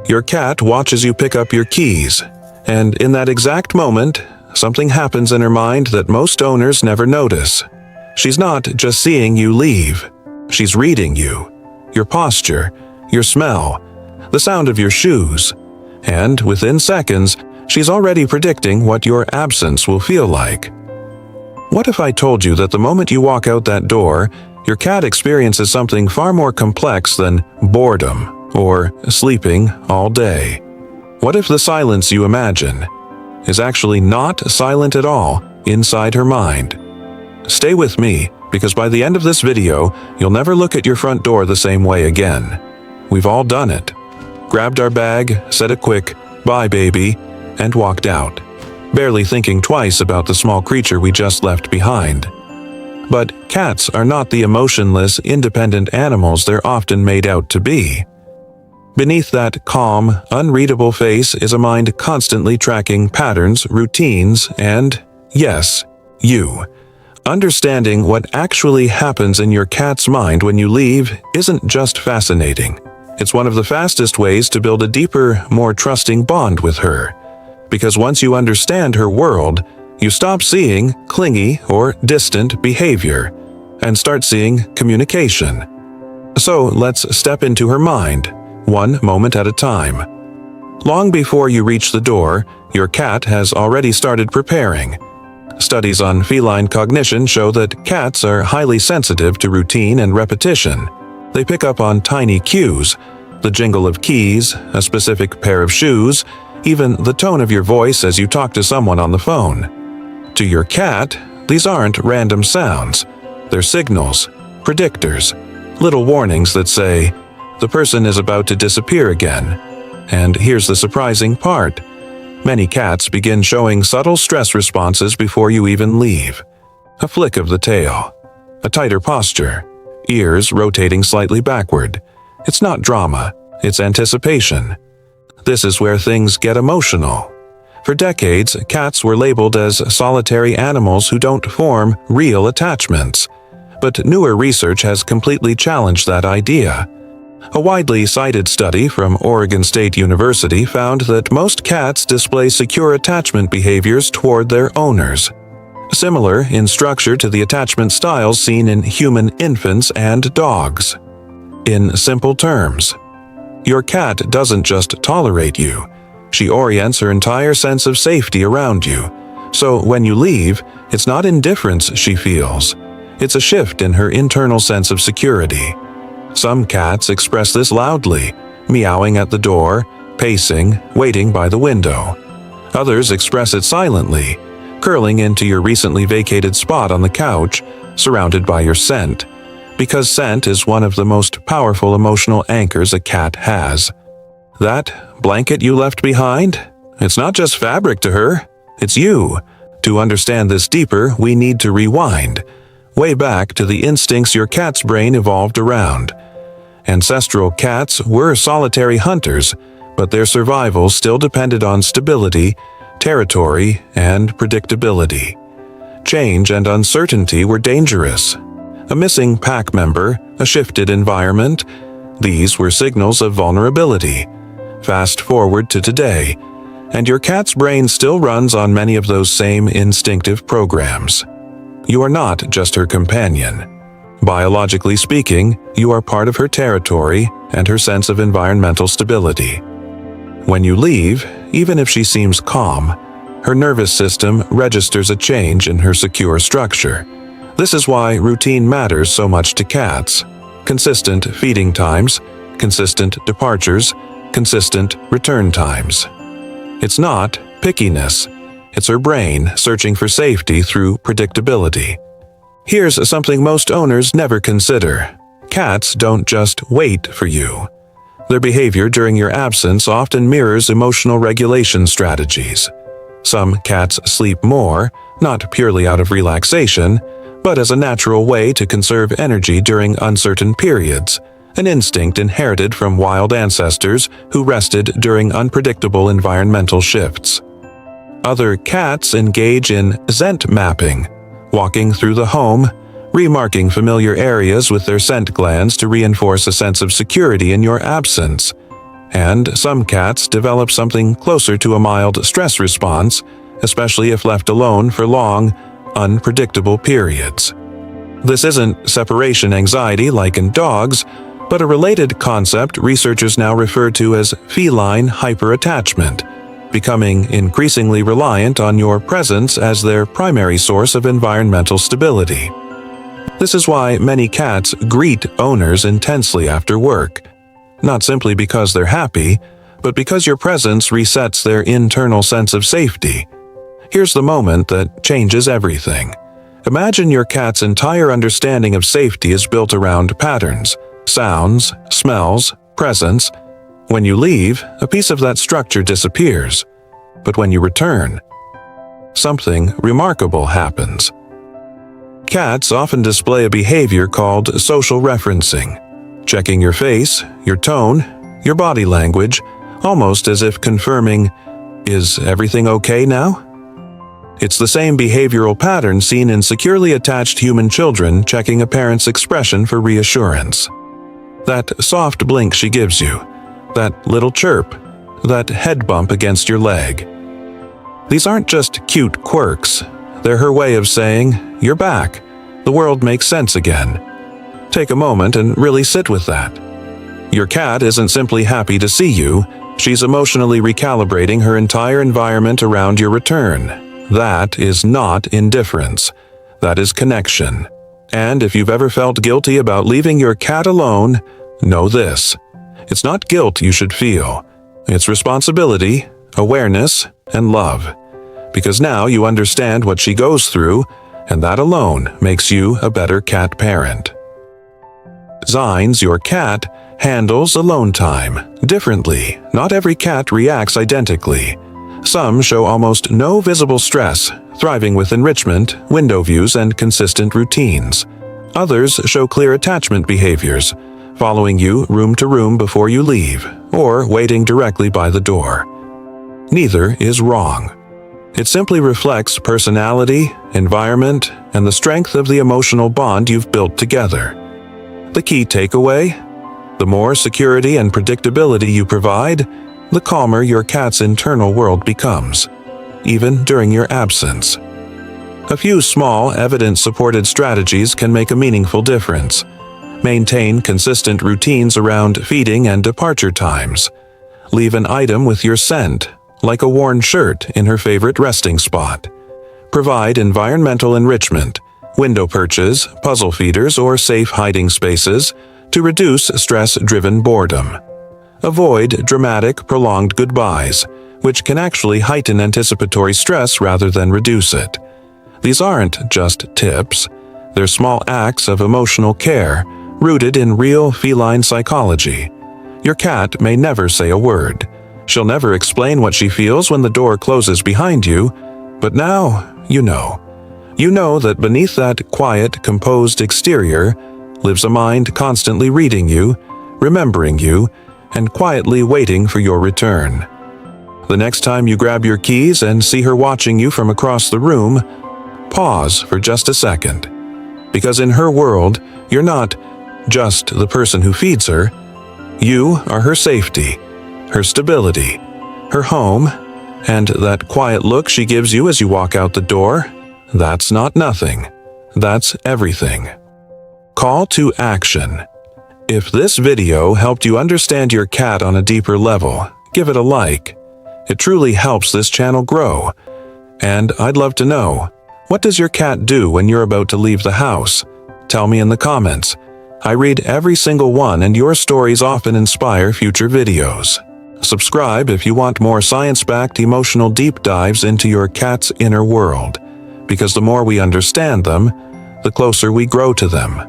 Your cat watches you pick up your keys, and in that exact moment, something happens in her mind that most owners never notice. She's not just seeing you leave. She's reading you, your posture, your smell, the sound of your shoes, and within seconds, she's already predicting what your absence will feel like. What if I told you that the moment you walk out that door, your cat experiences something far more complex than boredom or sleeping all day? What if the silence you imagine is actually not silent at all inside her mind? Stay with me, because by the end of this video, you'll never look at your front door the same way again. We've all done it. Grabbed our bag, said a quick, "Bye, baby," and walked out, barely thinking twice about the small creature we just left behind. But cats are not the emotionless, independent animals they're often made out to be. Beneath that calm, unreadable face is a mind constantly tracking patterns, routines, and, yes, you. Understanding what actually happens in your cat's mind when you leave isn't just fascinating. It's one of the fastest ways to build a deeper, more trusting bond with her. Because once you understand her world, you stop seeing clingy or distant behavior and start seeing communication. So let's step into her mind, one moment at a time. Long before you reach the door, your cat has already started preparing. Studies on feline cognition show that cats are highly sensitive to routine and repetition. They pick up on tiny cues, the jingle of keys, a specific pair of shoes, even the tone of your voice as you talk to someone on the phone. To your cat, these aren't random sounds. They're signals, predictors, little warnings that say, the person is about to disappear again. And here's the surprising part. Many cats begin showing subtle stress responses before you even leave. A flick of the tail, a tighter posture, ears rotating slightly backward. It's not drama, it's anticipation. This is where things get emotional. For decades, cats were labeled as solitary animals who don't form real attachments. But newer research has completely challenged that idea. A widely cited study from Oregon State University found that most cats display secure attachment behaviors toward their owners, similar in structure to the attachment styles seen in human infants and dogs. In simple terms, your cat doesn't just tolerate you, she orients her entire sense of safety around you. So when you leave, it's not indifference she feels, it's a shift in her internal sense of security. Some cats express this loudly, meowing at the door, pacing, waiting by the window. Others express it silently, curling into your recently vacated spot on the couch, surrounded by your scent, because scent is one of the most powerful emotional anchors a cat has. That blanket you left behind? It's not just fabric to her, it's you. To understand this deeper, we need to rewind, way back to the instincts your cat's brain evolved around. Ancestral cats were solitary hunters, but their survival still depended on stability, territory, and predictability. Change and uncertainty were dangerous. A missing pack member, a shifted environment, these were signals of vulnerability. Fast forward to today, and your cat's brain still runs on many of those same instinctive programs. You are not just her companion. Biologically speaking, you are part of her territory and her sense of environmental stability. When you leave, even if she seems calm, her nervous system registers a change in her secure structure. This is why routine matters so much to cats. Consistent feeding times, consistent departures, consistent return times. It's not pickiness. It's her brain searching for safety through predictability. Here's something most owners never consider. Cats don't just wait for you. Their behavior during your absence often mirrors emotional regulation strategies. Some cats sleep more, not purely out of relaxation, but as a natural way to conserve energy during uncertain periods, an instinct inherited from wild ancestors who rested during unpredictable environmental shifts. Other cats engage in scent mapping, walking through the home, remarking familiar areas with their scent glands to reinforce a sense of security in your absence. and some cats develop something closer to a mild stress response, especially if left alone for long, unpredictable periods. This isn't separation anxiety like in dogs, but a related concept researchers now refer to as feline hyperattachment, becoming increasingly reliant on your presence as their primary source of environmental stability. This is why many cats greet owners intensely after work, not simply because they're happy, but because your presence resets their internal sense of safety. Here's the moment that changes everything. Imagine your cat's entire understanding of safety is built around patterns, sounds, smells, presence. When you leave, a piece of that structure disappears. But when you return, something remarkable happens. Cats often display a behavior called social referencing, checking your face, your tone, your body language, almost as if confirming, "Is everything okay now?" It's the same behavioral pattern seen in securely attached human children checking a parent's expression for reassurance. That soft blink she gives you, that little chirp, that head bump against your leg. These aren't just cute quirks. They're her way of saying, "You're back. The world makes sense again." Take a moment and really sit with that. Your cat isn't simply happy to see you. She's emotionally recalibrating her entire environment around your return. That is not indifference. That is connection. And if you've ever felt guilty about leaving your cat alone, know this. It's not guilt you should feel. It's responsibility, awareness, and love. Because now you understand what she goes through, and that alone makes you a better cat parent. Zines, your cat, handles alone time differently. Not every cat reacts identically. Some show almost no visible stress, thriving with enrichment, window views, and consistent routines. Others show clear attachment behaviors, following you room to room before you leave, or waiting directly by the door. Neither is wrong. It simply reflects personality, environment, and the strength of the emotional bond you've built together. The key takeaway? The more security and predictability you provide, the calmer your cat's internal world becomes, even during your absence. A few small, evidence-supported strategies can make a meaningful difference. Maintain consistent routines around feeding and departure times. Leave an item with your scent, like a worn shirt in her favorite resting spot. Provide environmental enrichment, window perches, puzzle feeders, or safe hiding spaces to reduce stress-driven boredom. Avoid dramatic, prolonged goodbyes, which can actually heighten anticipatory stress rather than reduce it. These aren't just tips. They're small acts of emotional care, rooted in real feline psychology. Your cat may never say a word. She'll never explain what she feels when the door closes behind you, but now you know. You know that beneath that quiet, composed exterior lives a mind constantly reading you, remembering you, and quietly waiting for your return. The next time you grab your keys and see her watching you from across the room, pause for just a second. Because in her world, you're not just the person who feeds her. You are her safety, her stability, her home, and that quiet look she gives you as you walk out the door, that's not nothing. That's everything. Call to action. If this video helped you understand your cat on a deeper level, give it a like. It truly helps this channel grow. And I'd love to know, what does your cat do when you're about to leave the house? Tell me in the comments. I read every single one, and your stories often inspire future videos. Subscribe if you want more science-backed emotional deep dives into your cat's inner world, because the more we understand them, the closer we grow to them.